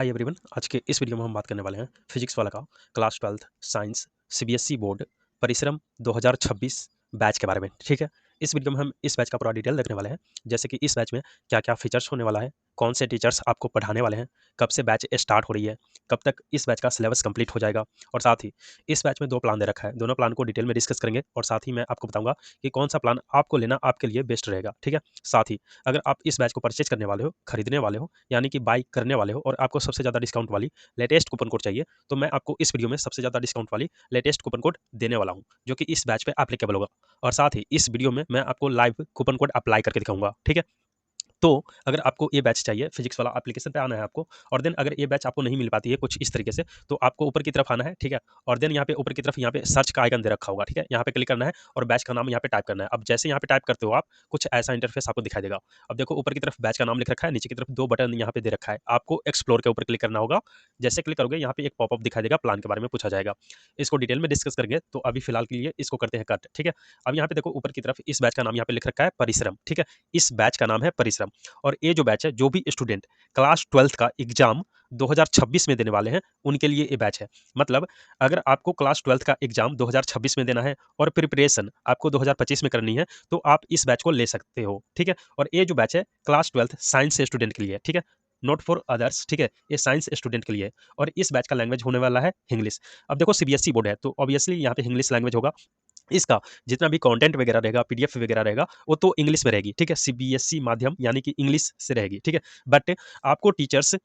Hi everyone. आज के इस वीडियो में हम बात करने वाले हैं फिजिक्स वाला का class 12th science CBSE board परिश्रम 2026 बैच के बारे में। ठीक है, इस वीडियो में हम इस बैच का पूरा डिटेल देखने वाले हैं, जैसे कि इस बैच में क्या क्या फीचर्स होने वाला है, कौन से टीचर्स आपको पढ़ाने वाले हैं, कब से बैच स्टार्ट हो रही है, कब तक इस बैच का सिलेबस कंप्लीट हो जाएगा, और साथ ही इस बैच में 2 प्लान दे रखा है। दोनों प्लान को डिटेल में डिस्कस करेंगे और साथ ही मैं आपको बताऊंगा कि कौन सा प्लान आपको लेना आपके लिए बेस्ट रहेगा। ठीक है, साथ ही अगर आप इस बैच को परचेज करने वाले हो, खरीदने वाले हो, यानी कि बाई करने वाले हो और आपको सबसे ज़्यादा डिस्काउंट वाली लेटेस्ट कूपन कोड चाहिए, तो मैं आपको इस वीडियो में सबसे ज़्यादा डिस्काउंट वाली लेटेस्ट कूपन कोड देने वाला हूँ, जो कि इस बैच पे एप्लीकेबल होगा। और साथ ही इस वीडियो में मैं आपको लाइव कूपन कोड अप्लाई करके दिखाऊंगा। ठीक है, तो अगर आपको ये बैच चाहिए, फिजिक्स वाला एप्लीकेशन पे आना है आपको, और देन अगर ये बैच आपको नहीं मिल पाती है कुछ इस तरीके से, तो आपको ऊपर की तरफ आना है। ठीक है, और देन यहाँ पे ऊपर की तरफ यहाँ पे सर्च का आइकन दे रखा होगा। ठीक है, यहाँ पे क्लिक करना है और बैच का नाम यहाँ पे टाइप करना है। अब जैसे यहाँ पे टाइप करते हो आप, कुछ ऐसा इंटरफेस आपको दिखाई देगा। अब देखो ऊपर की तरफ बैच का नाम लिख रखा है, नीचे की तरफ 2 बटन यहाँ पे दे रखा है, आपको एक्सप्लोर के ऊपर क्लिक करना होगा। जैसे क्लिक करोगे यहाँ पे एक पॉपअप दिखाई देगा, प्लान के बारे में पूछा जाएगा। इसको डिटेल में डिस्कस करेंगे, तो अभी फिलहाल के लिए इसको करते हैं कट। ठीक है, अब यहाँ पे देखो ऊपर की तरफ इस बैच का नाम यहाँ पे लिख रखा है परिश्रम। ठीक है, इस बैच का नाम है परिश्रम। और ये जो बैच है, जो भी स्टूडेंट क्लास 12th का एग्जाम 2026 में देने वाले हैं, उनके लिए ये बैच है। मतलब अगर आपको क्लास 12th का एग्जाम 2026 में देना है और प्रिपरेशन आपको 2025 में करनी है, तो आप इस बैच को ले सकते हो। ठीक है, और ये जो बैच है क्लास 12th साइंस स्टूडेंट के लिए। ठीक है, नॉट फॉर अदर्स। ठीक है, ये साइंस स्टूडेंट के लिए है और इस बैच का लैंग्वेज होने वाला है इंग्लिश। अब देखो सीबीएसई बोर्ड है, तो ऑब्वियसली यहाँ पे इंग्लिश लैंग्वेज होगा। इसका जितना भी कंटेंट वगैरह रहेगा, पीडीएफ वगैरह रहेगा, वो तो इंग्लिश में रहेगी। ठीक है, सीबीएसई माध्यम यानी कि इंग्लिश से रहेगी। ठीक है, बट आपको टीचर्स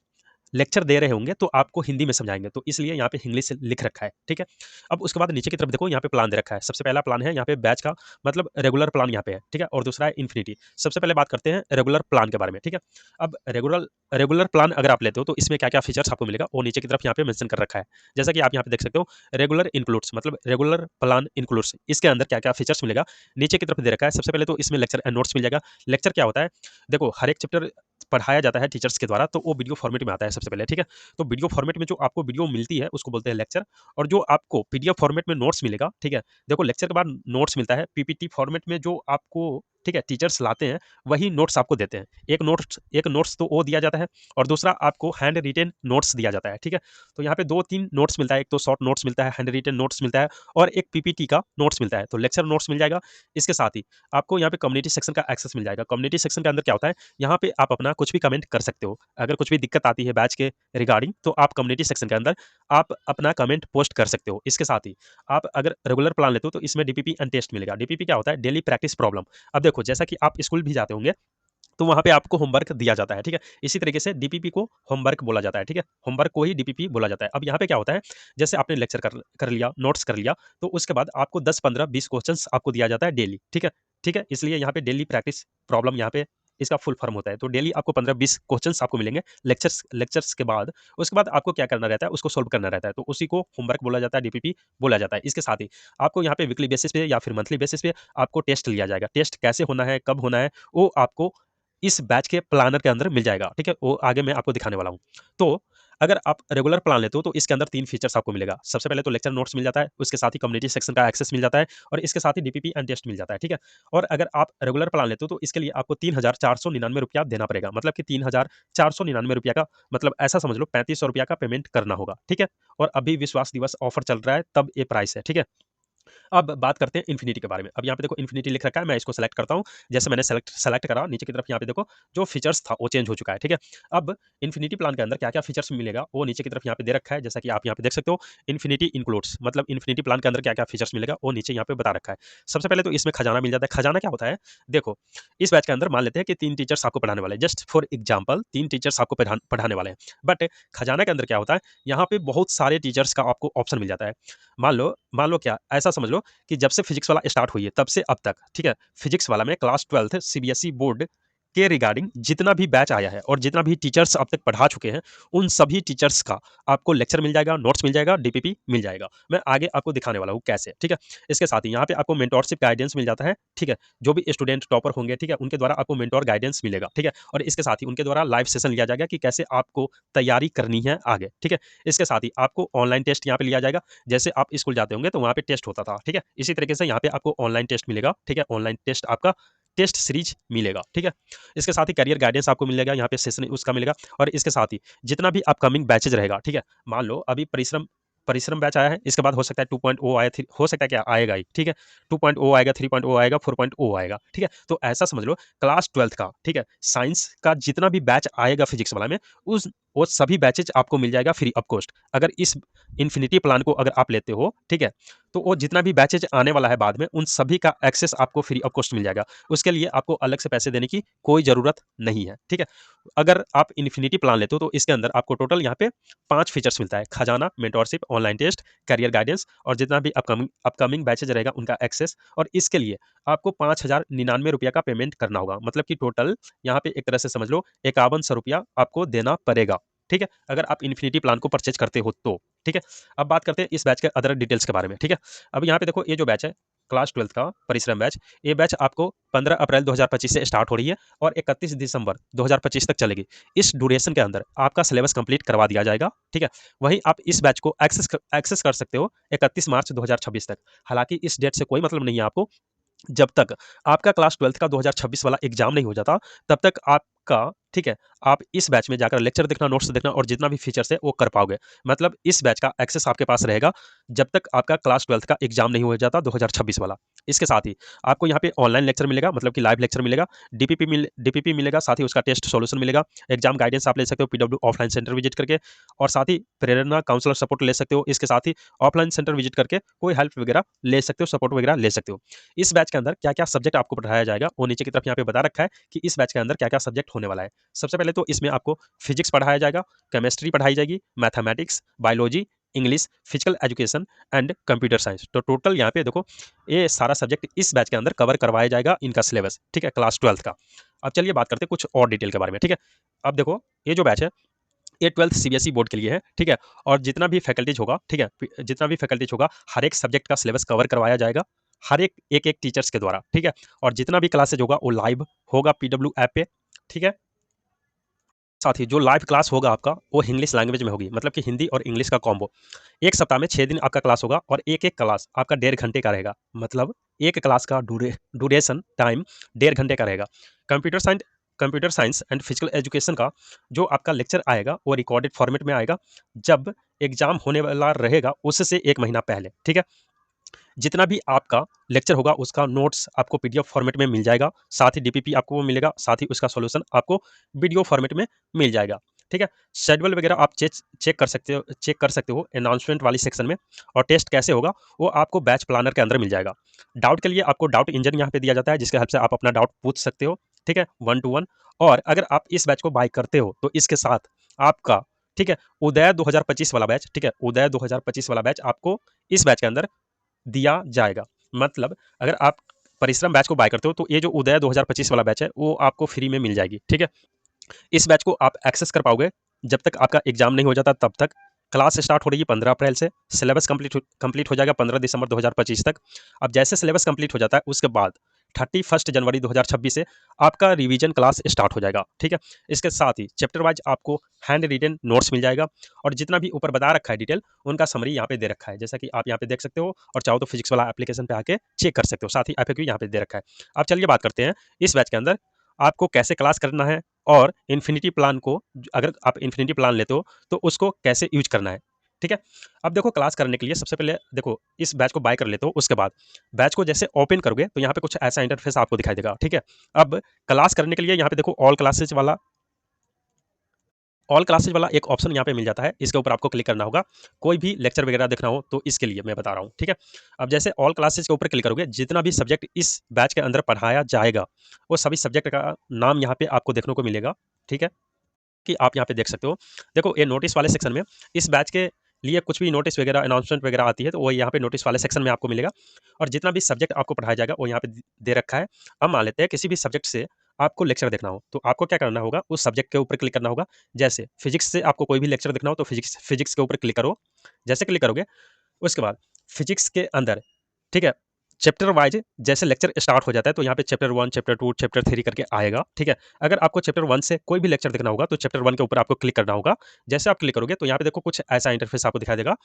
लेक्चर दे रहे होंगे तो आपको हिंदी में समझाएंगे, तो इसलिए यहाँ पे इंग्लिश से लिख रखा है। ठीक है, अब उसके बाद नीचे की तरफ देखो, यहाँ पे प्लान दे रखा है। सबसे पहला प्लान है यहाँ पे बैच का, मतलब रेगुलर प्लान यहाँ पे है। ठीक है, और दूसरा है इन्फिनिटी। सबसे पहले बात करते हैं रेगुलर प्लान के बारे में। ठीक है, अब रेगुलर रेगुलर प्लान अगर आप लेते हो तो इसमें क्या क्या फीचर्स आपको मिलेगा, वो नीचे की तरफ यहाँ पे मेंशन कर रखा है। जैसा कि आप यहाँ पे देख सकते हो, रेगुलर इंक्लूड्स, मतलब रेगुलर प्लान इंक्लूड्स, इसके अंदर क्या क्या फीचर्स मिलेगा नीचे की तरफ दे रखा है। सबसे पहले तो इसमें लेक्चर एंड नोट्स मिल जाएगा। लेक्चर क्या होता है, देखो हर एक चैप्टर पढ़ाया जाता है टीचर्स के द्वारा, तो वो वीडियो फॉर्मेट में आता है सबसे पहले। ठीक है, तो वीडियो फॉर्मेट में जो आपको वीडियो मिलती है उसको बोलते हैं लेक्चर, और जो आपको पीडीएफ फॉर्मेट में नोट्स मिलेगा। ठीक है, देखो लेक्चर के बाद नोट्स मिलता है पीपीटी फॉर्मेट में, जो आपको ठीक है टीचर्स लाते हैं वही नोट्स आपको देते हैं। एक नोट्स तो वो दिया जाता है, और दूसरा आपको हैंड रिटेन नोट्स दिया जाता है। ठीक है, तो यहाँ पे 2-3 नोट्स मिलता है, एक तो शॉर्ट नोट्स मिलता है, हैंड रिटेन नोट्स मिलता है, और एक पीपीटी का नोट्स मिलता है, तो लेक्चर नोट्स मिल जाएगा। इसके साथ ही आपको यहाँ पे कम्युनिटी सेक्शन का एक्सेस मिल जाएगा। कम्युनिटी सेक्शन के अंदर क्या होता है, यहाँ पे आप अपना कुछ भी कमेंट कर सकते हो। अगर कुछ भी दिक्कत आती है बैच के रिगार्डिंग, तो आप कम्युनिटी सेक्शन के अंदर आप अपना कमेंट पोस्ट कर सकते हो। इसके साथ ही आप अगर रेगुलर प्लान लेते हो तो इसमें डीपीपी एंड टेस्ट मिलेगा। डीपीपी क्या होता है, डेली प्रैक्टिस प्रॉब्लम। अब देखो जैसा कि आप स्कूल भी जाते होंगे, तो वहाँ पे आपको होमवर्क दिया जाता है। ठीक है, इसी तरीके से डीपीपी को होमवर्क बोला जाता है। ठीक है, होमवर्क को ही डीपीपी बोला जाता है। अब यहाँ पे क्या होता है, जैसे आपने लेक्चर कर लिया, नोट्स कर लिया, तो उसके बाद आपको 10, 15, 20 क्वेश्चंस आपको दिया जाता है डेली। ठीक है, ठीक है, इसलिए यहाँ पे डेली प्रैक्टिस प्रॉब्लम यहाँ पे इसका फुल फॉर्म होता है। तो डेली आपको 15-20 क्वेश्चंस आपको मिलेंगे लेक्चर्स लेक्चर्स के बाद। उसके बाद आपको क्या करना रहता है, उसको सोल्व करना रहता है, तो उसी को होमवर्क बोला जाता है, डीपीपी बोला जाता है। इसके साथ ही आपको यहाँ पे वीकली बेसिस पे या फिर मंथली बेसिस पे आपको टेस्ट लिया जाएगा। टेस्ट कैसे होना है, कब होना है, वो आपको इस बैच के प्लानर के अंदर मिल जाएगा। ठीक है, वो आगे मैं आपको दिखाने वाला हूँ। तो अगर आप रेगुलर प्लान लेते हो तो इसके अंदर 3 फीचर्स आपको मिलेगा। सबसे पहले तो लेक्चर नोट्स मिल जाता है, उसके साथ ही कम्युनिटी सेक्शन का एक्सेस मिल जाता है, और इसके साथ ही डीपीपी एंड टेस्ट मिल जाता है। ठीक है, और अगर आप रेगुलर प्लान लेते हो तो इसके लिए आपको 3,499 रुपया देना पड़ेगा। मतलब कि 3,499 रुपया का, मतलब ऐसा समझ लो 3,500 रुपया का पेमेंट करना होगा। ठीक है, और अभी विश्वास दिवस ऑफर चल रहा है, तब ये प्राइस है। ठीक है, अब बात करते हैं इन्फिनिटी के बारे में। अब यहाँ पे देखो इन्फिनिटी लिख रखा है, मैं इसको सेलेक्ट करता हूँ। जैसे मैंने सेलेक्ट सेलेक्ट करा, नीचे की तरफ यहाँ पे देखो जो फीचर्स था वो चेंज हो चुका है। ठीक है, अब इन्फिनिटी प्लान के अंदर क्या क्या फीचर्स मिलेगा वो नीचे की तरफ यहाँ पे दे रखा है। जैसा कि आप यहाँ पे देख सकते हो, इन्फिनिटी इंक्लूड्स, मतलब इन्फिनिटी प्लान के अंदर क्या क्या फीचर्स मिलेगा वो नीचे यहाँ पे बता रखा है। सबसे पहले तो इसमें खजाना मिल जाता है। खजाना क्या होता है, देखो इस बैच के अंदर मान लेते हैं कि 3 टीचर्स आपको पढ़ाने वाले हैं, जस्ट फॉर एग्जाम्पल 3 टीचर्स आपको पढ़ाने वाले हैं। बट खजाना के अंदर क्या होता है, यहाँ पे बहुत सारे टीचर्स का आपको ऑप्शन मिल जाता है। मान लो क्या, ऐसा समझ लो कि जब से फिजिक्स वाला स्टार्ट हुई है तब से अब तक, ठीक है, फिजिक्स वाला में क्लास 12th सीबीएसई बोर्ड के रिगार्डिंग जितना भी बैच आया है और जितना भी टीचर्स अब तक पढ़ा चुके हैं, उन सभी टीचर्स का आपको लेक्चर मिल जाएगा, नोट्स मिल जाएगा, डीपीपी मिल जाएगा। मैं आगे आपको दिखाने वाला हूँ कैसे। ठीक है, इसके साथ ही यहाँ पे आपको मेंटोरशिप गाइडेंस मिल जाता है। ठीक है, जो भी स्टूडेंट टॉपर होंगे, ठीक है, उनके द्वारा आपको मेंटोर गाइडेंस मिलेगा। ठीक है, और इसके साथ ही उनके द्वारा लाइव सेशन लिया जाएगा कि कैसे आपको तैयारी करनी है आगे। ठीक है, इसके साथ ही आपको ऑनलाइन टेस्ट यहाँ पे लिया जाएगा। जैसे आप स्कूल जाते होंगे तो वहाँ पे टेस्ट होता था। ठीक है, इसी तरीके से यहाँ पे आपको ऑनलाइन टेस्ट मिलेगा। ठीक है, ऑनलाइन टेस्ट आपका टेस्ट सीरीज मिलेगा, ठीक है। इसके साथ ही करियर गाइडेंस आपको मिलेगा, यहाँ पे सेशन उसका मिलेगा, और इसके साथ ही जितना भी अपकमिंग बैचेज रहेगा, ठीक है। मान लो अभी परिश्रम परिश्रम बैच आया है, इसके बाद हो सकता है 2.0 आया, हो सकता है क्या आएगा ही, ठीक है। 2.0 आएगा, 3.0 आएगा, 4.0 आएगा, ठीक है। तो ऐसा समझ लो क्लास 12th का, ठीक है, साइंस का जितना भी बैच आएगा फिजिक्स वाला में, उस वो सभी बैचेज आपको मिल जाएगा फ्री ऑफ कॉस्ट। अगर इस इन्फिनिटी प्लान को अगर आप लेते हो, ठीक है, तो वो जितना भी बैचेज आने वाला है बाद में, उन सभी का एक्सेस आपको फ्री ऑफ कॉस्ट मिल जाएगा। उसके लिए आपको अलग से पैसे देने की कोई ज़रूरत नहीं है, ठीक है। अगर आप इन्फिनिटी प्लान लेते हो तो इसके अंदर आपको टोटल यहाँ पे 5 फीचर्स मिलता है: खजाना, mentorship, online test, career guidance, और जितना भी अपकमिंग बैचेज रहेगा उनका एक्सेस। और इसके लिए आपको 5,099 रुपया का पेमेंट करना होगा, मतलब कि टोटल यहाँ पे एक तरह से समझ लो 5100 रुपया आपको देना पड़ेगा, ठीक है, अगर आप इन्फिनिटी प्लान को परचेज करते हो तो, ठीक है। अब बात करते हैं इस बैच के अदर डिटेल्स के बारे में, ठीक है। अब यहाँ पे देखो, ये जो बैच है क्लास 12th का परिश्रम बैच, ये बैच आपको 15 अप्रैल 2025 से स्टार्ट हो रही है और 31 दिसंबर 2025 तक चलेगी। इस ड्यूरेशन के अंदर आपका सिलेबस कंप्लीट करवा दिया जाएगा, ठीक है। वहीं आप इस बैच को एक्सेस कर सकते हो 31 मार्च 2026 तक। हालांकि इस डेट से कोई मतलब नहीं है आपको, जब तक आपका क्लास 12th का 2026 वाला एग्जाम नहीं हो जाता, तब तक आपका, ठीक है, आप इस बैच में जाकर लेक्चर देखना, नोट्स देखना और जितना भी फीचर्स है वो कर पाओगे। मतलब इस बैच का एक्सेस आपके पास रहेगा जब तक आपका क्लास 12th का एग्जाम नहीं हो जाता 2026 वाला। इसके साथ ही आपको यहाँ पे ऑनलाइन लेक्चर मिलेगा, मतलब कि लाइव लेक्चर मिलेगा, डीपीपी मिलेगा, साथ ही उसका टेस्ट सॉल्यूशन मिलेगा, एग्जाम गाइडेंस आप ले सकते हो पीडब्ल्यू ऑफलाइन सेंटर विजिट करके, और साथ ही प्रेरणा काउंसलर सपोर्ट ले सकते हो। इसके साथ ही ऑफलाइन सेंटर विजिट करके कोई हेल्प वगैरह ले सकते हो, सपोर्ट वगैरह ले सकते हो। इस बैच के अंदर क्या-क्या सब्जेक्ट आपको पढ़ाया जाएगा वो नीचे की तरफ यहाँ पे बता रखा है कि इस बैच के अंदर क्या-क्या सब्जेक्ट होने वाला है। सबसे पहले तो इसमें आपको फिजिक्स पढ़ाया जाएगा, केमिस्ट्री पढ़ाई जाएगी, mathematics, biology, English, physical education and computer science. तो टोटल यहाँ पे देखो, ये सारा सब्जेक्ट इस बैच के अंदर कवर करवाया जाएगा, इनका सिलेबस, ठीक है, क्लास 12th का। अब चलिए बात करते हैं कुछ और डिटेल के बारे में, ठीक है। अब देखो, ये जो बैच है ये 12th सीबीएसई बोर्ड के लिए है, ठीक है। और जितना भी फैकल्टीज होगा, ठीक है, जितना भी फैकल्टीज होगा, हर एक सब्जेक्ट का सिलेबस कवर करवाया जाएगा, हर एक टीचर्स के द्वारा, ठीक है। और जितना भी क्लासेज होगा वो लाइव होगा पीडब्ल्यू ऐप पे, ठीक है। साथ ही जो लाइव क्लास होगा आपका वो इंग्लिश लैंग्वेज में होगी, मतलब कि हिंदी और इंग्लिश का कॉम्बो। एक सप्ताह में 6 दिन आपका क्लास होगा और एक क्लास आपका 1.5 घंटे का रहेगा, मतलब एक क्लास का ड्यूरेशन टाइम 1.5 घंटे का रहेगा। Computer science computer science and physical education का जो आपका लेक्चर आएगा वो रिकॉर्डेड फॉर्मेट में आएगा, जब एग्जाम होने वाला रहेगा उससे 1 महीना पहले, ठीक है। जितना भी आपका लेक्चर होगा उसका नोट्स आपको पीडीएफ फॉर्मेट में मिल जाएगा, साथ ही डीपीपी आपको वो मिलेगा, साथ ही उसका सॉल्यूशन आपको वीडियो फॉर्मेट में मिल जाएगा, ठीक है। शेड्यूल वगैरह आप चेक कर सकते हो अनाउंसमेंट वाली सेक्शन में। और टेस्ट कैसे होगा वो आपको बैच प्लानर के अंदर मिल जाएगा। डाउट के लिए आपको डाउट इंजन यहाँ पे दिया जाता है, जिसके हेल्प से आप अपना डाउट पूछ सकते हो, ठीक है, 1 to 1। और अगर आप इस बैच को बाय करते हो तो इसके साथ आपका, ठीक है, उदय 2025 वाला बैच, ठीक है, उदय 2025 वाला बैच आपको इस बैच के अंदर दिया जाएगा। मतलब अगर आप परिश्रम बैच को बाय करते हो तो ये जो उदय 2025 वाला बैच है वो आपको फ्री में मिल जाएगी, ठीक है। इस बैच को आप एक्सेस कर पाओगे जब तक आपका एग्जाम नहीं हो जाता तब तक। क्लास स्टार्ट हो रही है 15 अप्रैल से, सिलेबस कंप्लीट हो जाएगा 15 दिसंबर 2025 तक। अब जैसे सिलेबस कंप्लीट हो जाता है उसके बाद 31 जनवरी 2026 से आपका रिवीजन क्लास स्टार्ट हो जाएगा, ठीक है। इसके साथ ही चैप्टर वाइज आपको हैंड रिटन नोट्स मिल जाएगा, और जितना भी ऊपर बता रखा है डिटेल उनका समरी यहाँ पे दे रखा है, जैसा कि आप यहाँ पे देख सकते हो, और चाहो तो फिजिक्स वाला एप्लीकेशन पे आके चेक कर सकते हो, साथ ही एफएक्यू यहाँ पे दे रखा है। अब चलिए बात करते हैं इस बैच के अंदर आपको कैसे क्लास करना है, और इन्फिनिटी प्लान को, अगर आप इन्फिनिटी प्लान लेते हो तो उसको कैसे यूज करना है, ठीक है। अब देखो, क्लास करने के लिए सबसे पहले देखो इस बैच को बाय कर लेते हो, उसके बाद बैच को जैसे ओपन करोगे तो यहाँ पे कुछ ऐसा इंटरफेस आपको दिखाई देगा, ठीक है। अब क्लास करने के लिए यहाँ पे देखो ऑल क्लासेज वाला एक ऑप्शन यहाँ पे मिल जाता है, इसके ऊपर आपको क्लिक करना होगा। कोई भी लेक्चर वगैरह देखना हो तो इसके लिए मैं बता रहा हूँ, ठीक है। अब जैसे ऑल क्लासेज के ऊपर क्लिक करोगे, जितना भी सब्जेक्ट इस बैच के अंदर पढ़ाया जाएगा वो सभी सब्जेक्ट का नाम यहाँ पे आपको देखने को मिलेगा, ठीक है, कि आप यहाँ पे देख सकते हो। देखो ये नोटिस वाले सेक्शन में इस बैच के लिए कुछ भी नोटिस वगैरह अनाउंसमेंट वगैरह आती है तो वो यहाँ पे नोटिस वाले सेक्शन में आपको मिलेगा, और जितना भी सब्जेक्ट आपको पढ़ाया जाएगा वो यहाँ पे दे रखा है। अब मान लेते हैं किसी भी सब्जेक्ट से आपको लेक्चर देखना हो तो आपको क्या करना होगा, उस सब्जेक्ट के ऊपर क्लिक करना होगा। जैसे फिजिक्स से आपको कोई भी लेक्चर देखना हो तो फिजिक्स के ऊपर क्लिक करो। जैसे क्लिक करोगे उसके बाद फिजिक्स के अंदर, ठीक है, चैप्टर वाइज जैसे लेक्चर स्टार्ट हो जाता है तो यहाँ पे चैप्टर 1, चैप्टर 2, चैप्टर 3 करके आएगा, ठीक है। अगर आपको चैप्टर 1 से कोई भी लेक्चर देखना होगा तो चैप्टर 1 के ऊपर आपको क्लिक करना होगा। जैसे आप क्लिक करोगे तो यहाँ पे देखो कुछ ऐसा इंटरफेस आपको दिखाई देगा।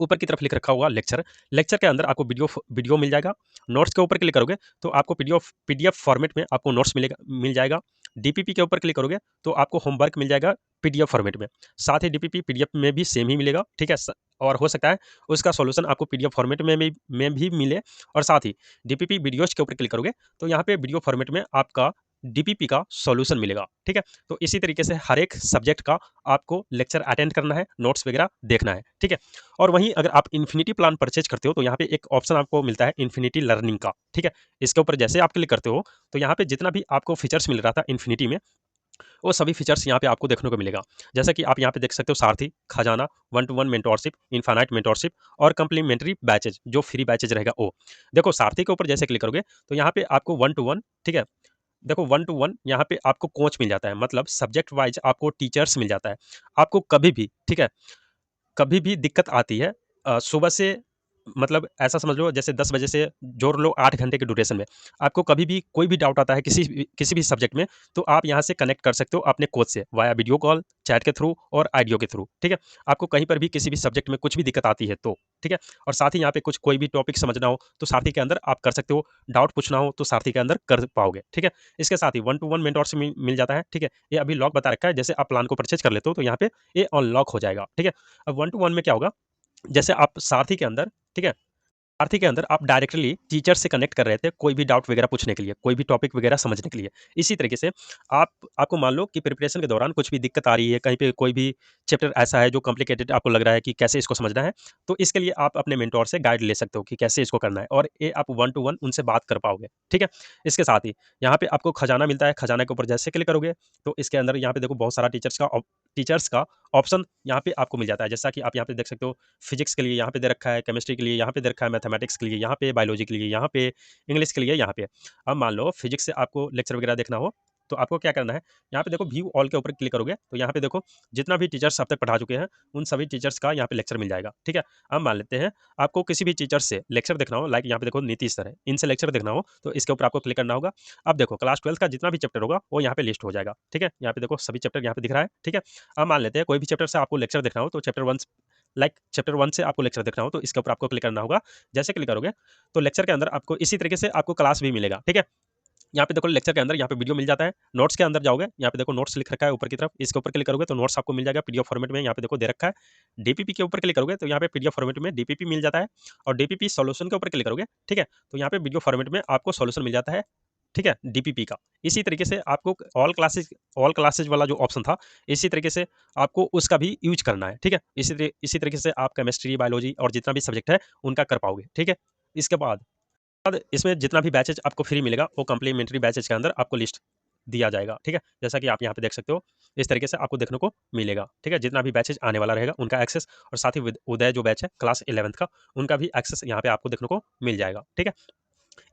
ऊपर की तरफ लिख रखा होगा लेक्चर। लेक्चर के अंदर आपको वीडियो मिल जाएगा। नोट्स के ऊपर क्लिक करोगे तो आपको पीडीएफ फॉर्मेट में आपको नोट्स मिल जाएगा। डीपीपी के ऊपर क्लिक करोगे तो आपको होमवर्क मिल जाएगा पीडीएफ फॉर्मेट में। साथ ही डीपीपी पीडीएफ में भी सेम ही मिलेगा, ठीक है। और हो सकता है उसका सॉल्यूशन आपको पीडीएफ फॉर्मेट में भी मिले। और साथ ही डीपीपी वीडियोज के ऊपर क्लिक करोगे तो यहाँ पे वीडियो फॉर्मेट में आपका डीपीपी का सॉल्यूशन मिलेगा, ठीक है। तो इसी तरीके से हर एक सब्जेक्ट का आपको लेक्चर अटेंड करना है, नोट्स वगैरह देखना है, ठीक है। और वहीं अगर आप इन्फिनिटी प्लान परचेज करते हो तो यहाँ पे एक ऑप्शन आपको मिलता है इन्फिनिटी लर्निंग का, ठीक है। इसके ऊपर जैसे आप क्लिक करते हो तो यहाँ पे जितना भी आपको फीचर्स मिल रहा था इन्फिनिटी में, वो सभी फीचर्स यहाँ पे आपको देखने को मिलेगा। जैसे कि आप यहाँ पे देख सकते हो सारथी, खजाना, one two one mentorship, infinite mentorship और कंप्लीमेंट्री बैचेज, जो फ्री बैचेज रहेगा वो। देखो सारथी के ऊपर जैसे क्लिक करोगे तो यहाँ पे आपको वन टू वन, ठीक है। देखो वन टू वन यहाँ पे आपको कोच मिल जाता है, मतलब सब्जेक्ट वाइज आपको टीचर्स मिल जाता है। आपको कभी भी, ठीक है, कभी भी दिक्कत आती है सुबह से, मतलब ऐसा समझ लो जैसे 10 बजे से जोड़ लो 8 घंटे के ड्यूरेशन में, आपको कभी भी कोई भी डाउट आता है किसी भी सब्जेक्ट में, तो आप यहाँ से कनेक्ट कर सकते हो अपने कोच से वाया वीडियो कॉल, चैट के थ्रू और ऑडियो के थ्रू, ठीक है। आपको कहीं पर भी किसी भी सब्जेक्ट में कुछ भी दिक्कत आती है तो, ठीक है। और साथ ही यहाँ पे कुछ कोई भी टॉपिक समझना हो तो सारथी के अंदर आप कर सकते हो, डाउट पूछना हो तो सारथी के अंदर कर पाओगे, ठीक है। इसके साथ ही वन टू वन मेंटोर से मिल जाता है, ठीक है। ये अभी लॉक बता रखा है, जैसे आप प्लान को परचेज कर लेते हो तो यहाँ पे ये अनलॉक हो जाएगा, ठीक है। अब वन टू वन में क्या होगा, जैसे आप सारथी के अंदर, ठीक है, सारथी के अंदर आप डायरेक्टली टीचर से कनेक्ट कर रहे थे कोई भी डाउट वगैरह पूछने के लिए, कोई भी टॉपिक वगैरह समझने के लिए। इसी तरीके से आपको मान लो कि प्रिपरेशन के दौरान कुछ भी दिक्कत आ रही है, कहीं पे कोई भी चैप्टर ऐसा है जो कॉम्प्लिकेटेड आपको लग रहा है कि कैसे इसको समझना है, तो इसके लिए आप अपने मेंटोर से गाइड ले सकते हो कि कैसे इसको करना है, और ये आप वन टू वन उनसे बात कर पाओगे, ठीक है। इसके साथ ही यहाँ पे आपको खजाना मिलता है। खजाना के ऊपर जैसे क्लिक करोगे तो इसके अंदर यहाँ पे देखो बहुत सारा टीचर्स का ऑप्शन यहाँ पे आपको मिल जाता है। जैसा कि आप यहाँ पे देख सकते हो, फिजिक्स के लिए यहाँ पे दे रखा है, केमिस्ट्री के लिए यहाँ पे दे रखा है, मैथमेटिक्स के लिए यहाँ पे, बायोलॉजी के लिए यहाँ पे, इंग्लिश के लिए यहाँ पे। अब मान लो फिजिक्स से आपको लेक्चर वगैरह देखना हो तो आपको क्या करना है, यहाँ पे देखो व्यू ऑल के ऊपर क्लिक करोगे तो यहाँ पे देखो जितना भी टीचर्स अब तक पढ़ा चुके हैं उन सभी टीचर्स का यहाँ पे लेक्चर मिल जाएगा, ठीक है। अब मान लेते हैं आपको किसी भी टीचर से लेक्चर देखना हो, लाइक यहाँ पे देखो नीतीश सर है, इनसे लेक्चर देखना हो तो इसके ऊपर आपको क्लिक करना होगा। अब देखो क्लास 12 का जितना भी चैप्टर होगा वो यहाँ पे लिस्ट हो जाएगा, ठीक है। यहाँ पे देखो सभी चैप्टर यहाँ पे दिख रहा है, ठीक है। अब मान लेते हैं कोई भी चैप्टर से आपको लेक्चर देखना हो तो चैप्टर 1 से आपको लेक्चर देखना हो तो इसके ऊपर आपको क्लिक करना होगा। जैसे क्लिक करोगे तो लेक्चर के अंदर आपको इसी तरीके से आपको क्लास भी मिलेगा, ठीक है। यहाँ पे देखो लेक्चर के अंदर यहाँ पे वीडियो मिल जाता है। नोट्स के अंदर जाओगे, यहाँ पे देखो नोट्स लिख रखा है ऊपर की तरफ, इसके ऊपर क्लिक करोगे तो नोट्स आपको मिल जाएगा पीडीएफ फॉर्मेट में, यहाँ पे देखो दे रखा है। डीपीपी के ऊपर क्लिक करोगे तो यहाँ पे पीडीएफ फॉर्मेट में डीपीपी मिल जाता है। और डीपीपी सॉल्यूशन के ऊपर क्लिक करोगे, ठीक है, तो यहाँ पे वीडियो फॉर्मेट में आपको सॉल्यूशन मिल जाता है, ठीक है, डीपीपी का। इसी तरीके से आपको ऑल क्लासेज वाला जो ऑप्शन था, इसी तरीके से आपको उसका भी यूज करना है, ठीक है। इसी तरीके से आप केमिस्ट्री, बायोलॉजी और जितना भी सब्जेक्ट है उनका कर पाओगे, ठीक है। इसके बाद इसमें जितना भी बैचेज आपको फ्री मिलेगा वो कम्प्लीमेंट्री बैचेज के अंदर आपको लिस्ट दिया जाएगा, ठीक है। जैसा कि आप यहाँ पे देख सकते हो इस तरीके से आपको देखने को मिलेगा, ठीक है। जितना भी बैचेज आने वाला रहेगा उनका एक्सेस, और साथ ही उदय जो बैच है क्लास 11th का, उनका भी एक्सेस यहाँ पे आपको देखने को मिल जाएगा, ठीक है।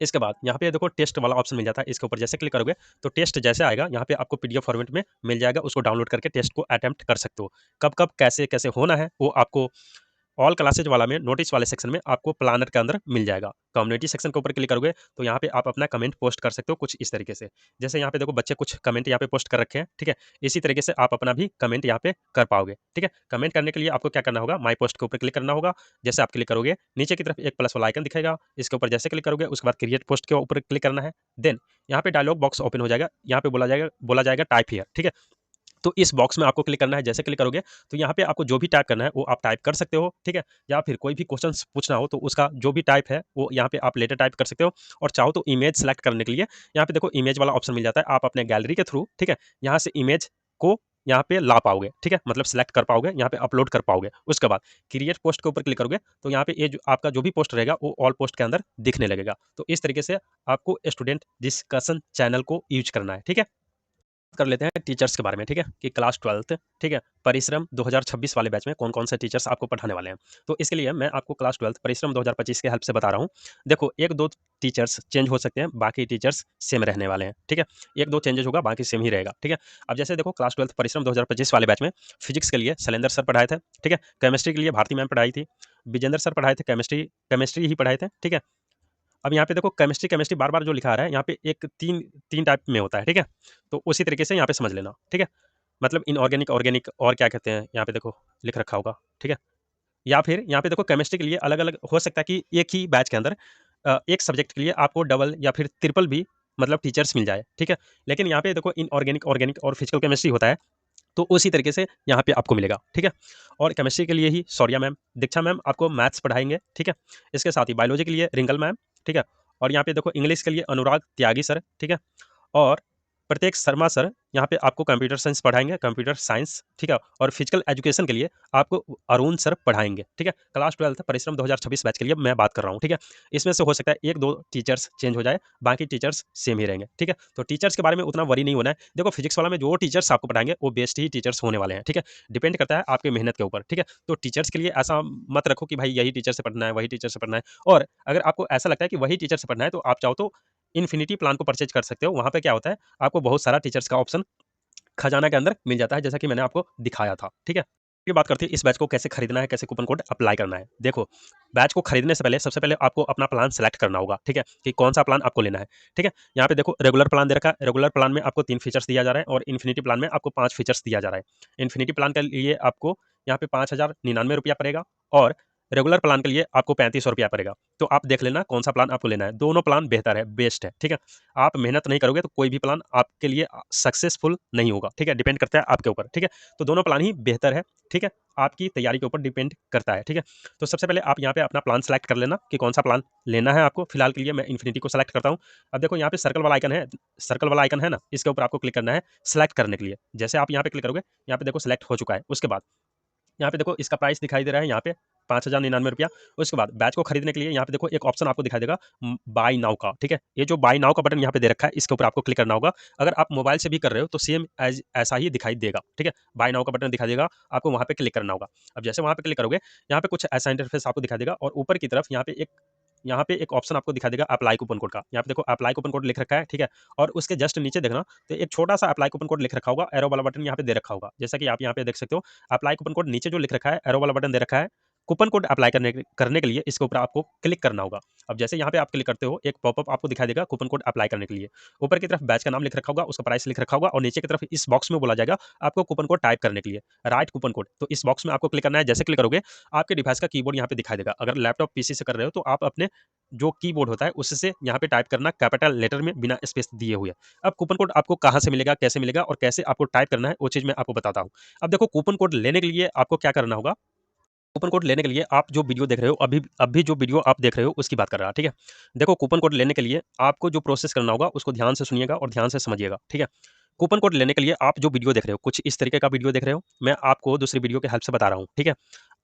इसके बाद यहाँ पे देखो टेस्ट वाला ऑप्शन मिल जाता है, इसके ऊपर जैसे क्लिक करोगे तो टेस्ट जैसे आएगा यहाँ पे आपको पीडीएफ फॉर्मेट में मिल जाएगा, उसको डाउनलोड करके टेस्ट को अटेम्प्ट कर सकते हो। कब कब कैसे कैसे होना है वो आपको ऑल क्लासेज वाला में नोटिस वाले सेक्शन में आपको प्लानर के अंदर मिल जाएगा। कम्युनिटी सेक्शन के ऊपर क्लिक करोगे तो यहाँ पे आप अपना कमेंट पोस्ट कर सकते हो कुछ इस तरीके से। जैसे यहाँ पे देखो बच्चे कुछ कमेंट यहाँ पे पोस्ट कर रखे हैं, ठीक है। इसी तरीके से आप अपना भी कमेंट यहाँ पे कर पाओगे, ठीक है। कमेंट करने के लिए आपको क्या करना होगा, माई पोस्ट के ऊपर क्लिक करना होगा। जैसे आप क्लिक करोगे नीचे की तरफ एक प्लस वाला आइकन दिखेगा, इसके ऊपर जैसे क्लिक करोगे उसके बाद क्रिएट पोस्ट के ऊपर क्लिक करना है। देन यहाँ पे डायलॉग बॉक्स ओपन हो जाएगा, यहाँ पे बोला जाएगा टाइप हियर, ठीक है। तो इस बॉक्स में आपको क्लिक करना है। जैसे क्लिक करोगे तो यहाँ पे आपको जो भी टाइप करना है वो आप टाइप कर सकते हो, ठीक है। या फिर कोई भी क्वेश्चन पूछना हो तो उसका जो भी टाइप है वो यहाँ पे आप लेटर टाइप कर सकते हो। और चाहो तो इमेज सेलेक्ट करने के लिए यहाँ पे देखो इमेज वाला ऑप्शन मिल जाता है। आप अपने गैलरी के थ्रू, ठीक है, यहाँ से इमेज को यहाँ पे ला पाओगे, ठीक है, मतलब सेलेक्ट कर पाओगे, यहाँ पे अपलोड कर पाओगे। उसके बाद क्रिएट पोस्ट के ऊपर क्लिक करोगे तो यहाँ पे ये जो आपका जो भी पोस्ट रहेगा वो ऑल पोस्ट के अंदर दिखने लगेगा। तो इस तरीके से आपको स्टूडेंट डिस्कशन चैनल को यूज करना है, ठीक है। कर लेते हैं टीचर्स के बारे में, ठीक है, कि क्लास 12th, ठीक है, परिश्रम 2026 वाले बैच में कौन कौन से टीचर्स आपको पढ़ाने वाले हैं। तो इसके लिए मैं आपको क्लास 12th परिश्रम 2025 के हेल्प से बता रहा हूँ। देखो एक दो टीचर्स चेंज हो सकते हैं, बाकी टीचर्स सेम रहने वाले हैं, ठीक है। एक दो चेंजेस होगा, बाकी सेम ही रहेगा, ठीक है। अब जैसे देखो क्लास 12th परिश्रम 2025 वाले बैच में फिजिक्स के लिए शैलेंद्र सर पढ़ाए थे, ठीक है। केमिस्ट्री के लिए भारती मैम पढ़ाई थी। विजेंद्र सर पढ़ाए थे, केमिस्ट्री केमिस्ट्री ही पढ़ाए थे, ठीक है। अब यहाँ पे देखो केमिस्ट्री केमिस्ट्री बार-बार जो लिखा आ रहा है यहाँ पे एक 3 टाइप में होता है, ठीक है? तो उसी तरीके से यहाँ पे समझ लेना, ठीक है? मतलब इनऑर्गेनिक, ऑर्गेनिक और क्या कहते हैं, यहाँ पे देखो लिख रखा होगा, ठीक है? या फिर यहाँ पे देखो केमिस्ट्री के लिए अलग अलग हो सकता है कि एक ही बैच के अंदर एक सब्जेक्ट के लिए आपको डबल या फिर ट्रिपल भी मतलब टीचर्स मिल जाए, ठीक है। लेकिन यहाँ पे देखो इनऑर्गेनिक, ऑर्गेनिक और फिजिकल केमिस्ट्री होता है, तो उसी तरीके से यहाँ पे आपको मिलेगा, ठीक है। और केमिस्ट्री के लिए ही सौर्या मैम, दीक्षा मैम आपको मैथ्स पढ़ाएंगे, ठीक है। इसके साथ ही बायोलॉजी के लिए रिंकल मैम, ठीक है। और यहाँ पे देखो इंग्लिश के लिए अनुराग त्यागी सर, ठीक है। और प्रत्येक शर्मा सर यहाँ पे आपको कंप्यूटर साइंस पढ़ाएंगे, कंप्यूटर साइंस, ठीक है। और फिजिकल एजुकेशन के लिए आपको अरुण सर पढ़ाएंगे, ठीक है। क्लास 12 परिश्रम 2026 बैच के लिए मैं बात कर रहा हूँ, ठीक है। इसमें से हो सकता है एक दो टीचर्स चेंज हो जाए, बाकी टीचर्स सेम ही रहेंगे, ठीक है। तो टीचर्स के बारे में उतना वरी नहीं होना है। देखो फिजिक्स वाला में जो टीचर्स आपको पढ़ाएंगे वो बेस्ट ही टीचर्स होने वाले हैं, ठीक है। डिपेंड करता है आपके मेहनत के ऊपर, ठीक है। तो टीचर्स के लिए ऐसा मत रखो कि भाई यही टीचर से पढ़ना है, वही टीचर से पढ़ना है। और अगर आपको ऐसा लगता है कि वही टीचर से पढ़ना है, तो आप चाहो तो इन्फिनिटी प्लान को परचेज कर सकते हो। वहां पे क्या होता है, आपको बहुत सारा टीचर्स का ऑप्शन खजाना के अंदर मिल जाता है, जैसा कि मैंने आपको दिखाया था, ठीक है। ये बात करते हैं इस बैच को कैसे खरीदना है, कैसे कूपन कोड अप्लाई करना है। देखो, बैच को खरीदने से पहले सबसे पहले आपको अपना प्लान सेलेक्ट करना होगा, ठीक है, कि कौन सा प्लान आपको लेना है, ठीक है। यहाँ पे देखो रेगुलर प्लान दे रखा है, रेगुलर प्लान में आपको 3 फीचर्स दिया जा रहा है और इन्फिनिटी प्लान में आपको 5 फीचर्स दिया जा रहा है। इन्फिनिटी प्लान के लिए आपको यहाँ पे 5,099 रुपया पड़ेगा और रेगुलर प्लान के लिए आपको 3500 रुपया पड़ेगा। तो आप देख लेना कौन सा प्लान आपको लेना है। दोनों प्लान बेहतर है, बेस्ट है, ठीक है। आप मेहनत नहीं करोगे तो कोई भी प्लान आपके लिए सक्सेसफुल नहीं होगा, ठीक है। डिपेंड करता है आपके ऊपर, ठीक है। तो दोनों प्लान ही बेहतर है, ठीक है। आपकी तैयारी के ऊपर डिपेंड करता है, ठीक है। तो सबसे पहले आप यहाँ पे अपना प्लान सेलेक्ट कर लेना कि कौन सा प्लान लेना है आपको। फिलहाल के लिए मैं इन्फिनिटी को सेलेक्ट करता हूँ। अब देखो यहाँ पे सर्कल वाला आइकन है, सर्कल वाला आइकन है ना, इसके ऊपर आपको क्लिक करना है सेलेक्ट करने के लिए। जैसे आप यहाँ पे क्लिक करोगे, यहाँ पे देखो सेलेक्ट हो चुका है। उसके बाद यहाँ पे देखो इसका प्राइस दिखाई दे रहा है यहाँ पे 5,099 रुपया। उसके बाद बैच को खरीदने के लिए यहाँ पे देखो एक ऑप्शन आपको दिखाई देगा बाय नाउ का, ठीक है। ये जो बाय नाउ का बटन यहाँ पे दे रखा है, इसके ऊपर आपको क्लिक करना होगा। अगर आप मोबाइल से भी कर रहे हो तो सेम एज ऐसा ही दिखाई देगा, ठीक है। बाय नाउ का बटन दिखाई देगा, आपको वहाँ पे क्लिक करना होगा। अब जैसे वहाँ पे क्लिक करोगे, यहाँ पे कुछ ऐसा इंटरफेस आपको दिखाई देगा और ऊपर की तरफ यहाँ पे एक ऑप्शन आपको दिखा देगा अप्लाई कूपन कोड का। यहाँ पे देखो अप्लाई कूपन कोड लिख रखा है, ठीक है। और उसके जस्ट नीचे देखना तो एक छोटा सा अप्लाई कूपन कोड लिख रखा होगा, एरो वाला बटन यहाँ पे दे रखा होगा। जैसा कि आप यहाँ पे देख सकते हो, अप्लाई कूपन कोड नीचे जो लिख रखा है, एरो वाला बटन दे रखा है। कूपन कोड अप्लाई करने के लिए इसके ऊपर आपको क्लिक करना होगा। अब जैसे यहाँ पे आप क्लिक करते हो, एक पॉपअप आपको दिखाई देगा कूपन कोड अप्लाई करने के लिए। ऊपर की तरफ बैच का नाम लिख रखा होगा, उसका प्राइस लिख रखा होगा और नीचे की तरफ इस बॉक्स में बोला जाएगा आपको कूपन कोड टाइप करने के लिए, राइट कूपन कोड। तो इस बॉक्स में आपको क्लिक करना है। जैसे क्लिक करोगे, आपके डिवाइस का कीबोर्ड यहाँ पे दिखाई देगा। अगर लैपटॉप पीसी से कर रहे हो तो आप अपने जो कीबोर्ड होता है उससे यहाँ पे टाइप करना कैपिटल लेटर में बिना स्पेस दिए हुए। अब कूपन कोड आपको कहाँ से मिलेगा, कैसे मिलेगा और कैसे आपको टाइप करना है, वो चीज़ मैं आपको बताता हूँ। अब देखो कूपन कोड लेने के लिए आपको क्या करना होगा। कूपन कोड लेने के लिए आप जो वीडियो देख रहे हो, अभी जो वीडियो आप देख रहे हो उसकी बात कर रहा है, ठीक है। देखो कूपन कोड लेने के लिए आपको जो प्रोसेस करना होगा उसको ध्यान से सुनिएगा और ध्यान से समझिएगा, ठीक है। कूपन कोड लेने के लिए आप जो वीडियो देख रहे हो, कुछ इस तरीके का वीडियो देख रहे हो, मैं आपको दूसरी वीडियो के हेल्प से बता रहा हूँ, ठीक है।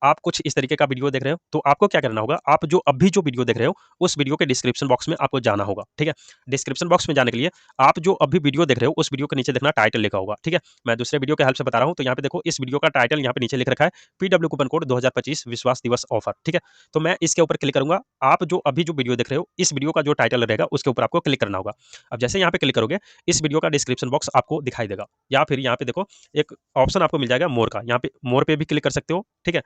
आप कुछ इस तरीके का वीडियो देख रहे हो, तो आपको क्या करना होगा, आप जो अभी जो वीडियो देख रहे हो उस वीडियो के डिस्क्रिप्शन बॉक्स में आपको जाना होगा, ठीक है। डिस्क्रिप्शन बॉक्स में जाने के लिए आप जो अभी वीडियो देख रहे हो उस वीडियो के नीचे देखना टाइटल लिखा होगा, ठीक है। मैं दूसरे वीडियो के हेल्प से बता रहा हूँ। तो यहाँ पे देखो इस वीडियो का टाइटल यहाँ पे नीचे लिख रखा है, पीडब्ल्यू कूपन कोड 2025 विश्वास दिवस ऑफर, ठीक है। तो मैं इसके ऊपर क्लिक करूंगा। आप जो अभी जो वीडियो देख रहे हो, इस वीडियो का जो टाइटल रहेगा उसके ऊपर आपको क्लिक करना होगा। अब जैसे यहाँ पे क्लिक करोगे, इस वीडियो का डिस्क्रिप्शन बॉक्स आपको दिखाई देगा, या फिर यहाँ पे देखो एक ऑप्शन आपको मिल जाएगा मोर का। यहाँ पे मोर पे भी क्लिक कर सकते हो, ठीक है।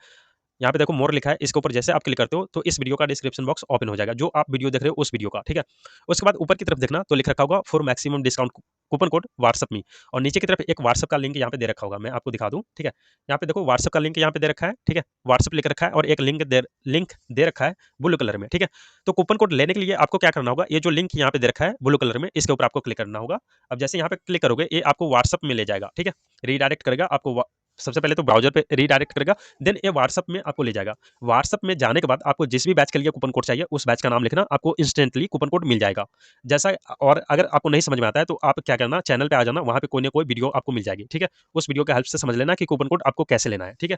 यहाँ पे देखो मोर लिखा है, इसके ऊपर जैसे आप क्लिक करते हो तो इस वीडियो का डिस्क्रिप्शन बॉक्स ओपन हो जाएगा, जो आप वीडियो देख रहे हो उस वीडियो का, ठीक है। उसके बाद ऊपर की तरफ देखना तो लिख रखा होगा for maximum discount coupon code WhatsApp me, और नीचे की तरफ एक व्हाट्सएप का लिंक यहाँ पे दे रखा होगा, मैं आपको दिखा दूं, ठीक है। यहाँ पे देखो व्हाट्सएप का लिंक यहाँ पे दे रखा है, ठीक है। व्हाट्सएप लिख रखा है और एक लिंक दे रखा है ब्लू कलर में, ठीक है। तो कूपन कोड लेने के लिए आपको क्या करना होगा, ये जो लिंक यहाँ पे दे रखा है ब्लू कलर में, इसके ऊपर आपको क्लिक करना होगा। अब जैसे यहाँ पे क्लिक करोगे, ये आपको व्हाट्सएप में ले जाएगा, ठीक है। रीडायरेक्ट करेगा आपको, सबसे पहले तो ब्राउजर पे रीडायरेक्ट करेगा, देन ये व्हाट्सएप में आपको ले जाएगा। व्हाट्सएप में जाने के बाद आपको जिस भी बैच के लिए कूपन कोड चाहिए उस बैच का नाम लिखना, आपको इंस्टेंटली कूपन कोड मिल जाएगा। जैसा, और अगर आपको नहीं समझ में आता है तो आप क्या करना, चैनल पे आ जाना, वहाँ पे कोई ना कोई वीडियो आपको मिल जाएगी, ठीक है। उस वीडियो के हेल्प से समझ लेना कि कूपन कोड आपको कैसे लेना है, ठीक है।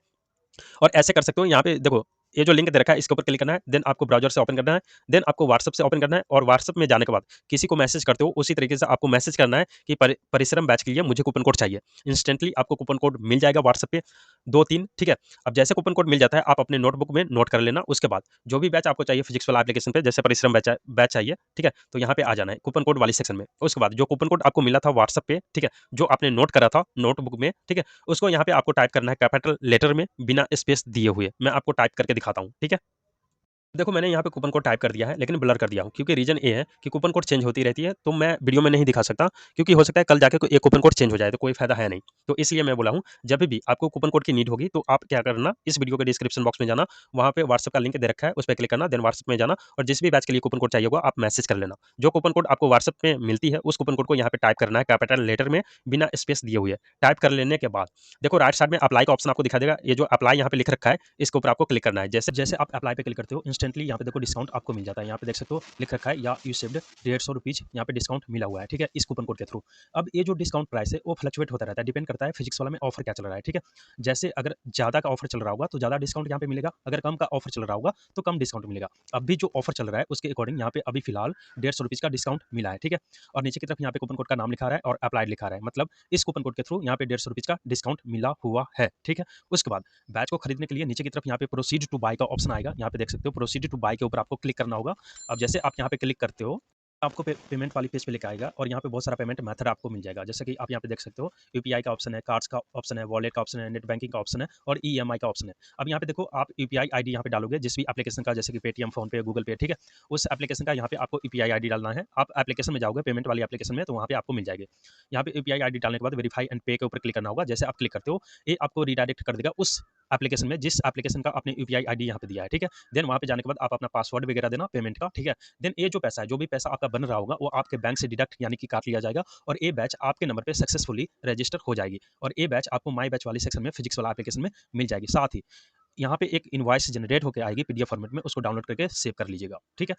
और ऐसे कर सकते हो। यहाँ पे देखो ये जो लिंक दे रखा है इसके ऊपर क्लिक करना है, देन आपको ब्राउजर से ओपन करना है, देन आपको व्हाट्सएप से ओपन करना है और व्हाट्सएप में जाने के बाद किसी को मैसेज करते हो उसी तरीके से आपको मैसेज करना है कि परिश्रम बैच के लिए मुझे कूपन कोड चाहिए। इंस्टेंटली आपको कूपन कोड मिल जाएगा व्हाट्सएप पे 2-3, ठीक है। अब जैसे कूपन कोड मिल जाता है आप अपने नोटबुक में नोट कर लेना। उसके बाद जो भी बैच आपको चाहिए फिजिक्स वाला एप्लीकेशन पे, जैसे परिश्रम बैच चाहिए, ठीक है, तो यहाँ पे आ जाना है कूपन कोड वाली सेक्शन में। उसके बाद जो कूपन कोड आपको मिला था व्हाट्सएप पे, ठीक है, जो आपने नोट करा था नोटबुक में, ठीक है, उसको यहाँ पे आपको टाइप करना है कैपिटल लेटर में बिना स्पेस दिए हुए। मैं आपको टाइप करके दिखाता हूँ, ठीक है। देखो मैंने यहाँ पे कूपन कोड टाइप कर दिया है लेकिन ब्लर कर दिया हूँ क्योंकि रीज़न ये है कि कूपन कोड चेंज होती रहती है तो मैं वीडियो में नहीं दिखा सकता क्योंकि हो सकता है कल जाके ये कूपन कोड चेंज हो जाए तो कोई फायदा है नहीं। तो इसलिए मैं बोला हूँ जब भी आपको कूपन कोड की नीड होगी तो आप क्या करना, इस वीडियो के डिस्क्रिप्शन बॉक्स में जाना, वहाँ पे व्हाट्सएप का लिंक दे रखा है, उस पर क्लिक करना, देन व्हाट्सएप में जाना और जिस भी बैच के लिए कूपन कोड चाहिए होगा आप मैसेज कर लेना। जो कूपन कोड आपको व्हाट्सएप में मिलती है उस कूपन कोड को यहाँ पे टाइप करना है कैपिटल लेटर में बिना स्पेस दिए हुए। टाइप कर लेने के बाद देखो राइट साइड में अप्लाई का ऑप्शन आपको दिखा देगा, ये जो अप्लाई यहाँ पे लिख रखा है इसके ऊपर आपको क्लिक करना है। जैसे जैसे आप अप्लाई पे क्लिक करते हो इंस्टेंटली यहाँ पे देखो डिस्काउंट आपको मिल जाता है। यहाँ पे देख सकते हो लिख रखा है या यू सेव्ड 150 रुपीज, यहाँ पे डिस्काउंट मिला हुआ है, ठीक है, इस कूपन कोड के थ्रू। अब ये जो डिस्काउंट प्राइस है वो फ्लक्चुएट होता रहता है, डिपेंड करता है फिजिक्स वाला में ऑफर क्या चल रहा है, ठीक है। जैसे अगर ज्यादा का ऑफर चल रहा होगा तो ज्यादा डिस्काउंट यहाँ पे मिलेगा, अगर कम का ऑफर चल रहा होगा तो कम डिस्काउंट मिलेगा। अभी जो ऑफर चल रहा है उसके अकॉर्डिंग यहाँ पे अभी फिलहाल 150 रुपीज का डिस्काउंट मिला है, ठीक है। और नीचे की तरफ यहाँ पे कूपन कोड का नाम लिखा रहा है और अप्लाइड लिखा रहा है, मतलब इस कूपन कोड के थ्रू यहाँ पे 150 रुपीज का डिस्काउंट मिला हुआ है, ठीक है। उसके बाद बैच को खरीदने के लिए नीचे की तरफ यहाँ पे प्रोसीड टू बाय का ऑप्शन आएगा, यहाँ पे देख सकते हो प्रोसीड टू बाय के ऊपर आपको क्लिक करना होगा। अब जैसे आप यहाँ पे क्लिक करते हो आपको पेमेंट वाली पेज पे लेके आएगा और यहाँ पे बहुत सारा पेमेंट मेथड आपको मिल जाएगा, जैसे कि आप यहाँ पे देख सकते हो यूपीआई का ऑप्शन है, कार्ड्स का ऑप्शन है, वॉलेट का ऑप्शन है, नेट बैंकिंग का ऑप्शन है और ईएमआई का ऑप्शन है। अब यहाँ पे देखो आप यूपीआई आईडी यहाँ पे डालोगे जिस भी एप्लीकेशन का, जैसे कि पेटीएम, फोन पे, गूगल पे, ठीक है, उस एप्लीकेशन का यहाँ पे आपको यूपीआई आईडी डालना है। आप एप्लीकेशन में जाओगे पेमेंट वाली एप्लीकेशन में तो वहाँ पे आपको मिल जाएगी। यहाँ पे यूपीआई आईडी डालने के बाद वेरीफाई एंड पे के ऊपर क्लिक करना होगा। जैसे आप क्लिक करते हो ये आपको रिडायरेक्ट कर देगा उस एप्लीकेशन में जिस एप्लीकेशन का आपने यूपीआई आईडी यहाँ पे दिया है, ठीक है। देन वहाँ पे जाने के बाद आप अपना पासवर्ड वगैरह देना पेमेंट का, ठीक है। देन ये जो पैसा है, जो भी पैसा आपका बन रहा होगा वो आपके बैंक से डिडक्ट यानी कि काट लिया जाएगा और ये बैच आपके नंबर पे सक्सेसफुली रजिस्टर हो जाएगी और ये बैच आपको माई बैच वाली सेक्शन में फिजिक्स वाला एप्लीकेशन में मिल जाएगी। साथ ही यहाँ पे एक इनवॉइस जनरेट होकर आएगी पीडीएफ फॉर्मेट में, उसको डाउनलोड करके सेव कर लीजिएगा, ठीक है।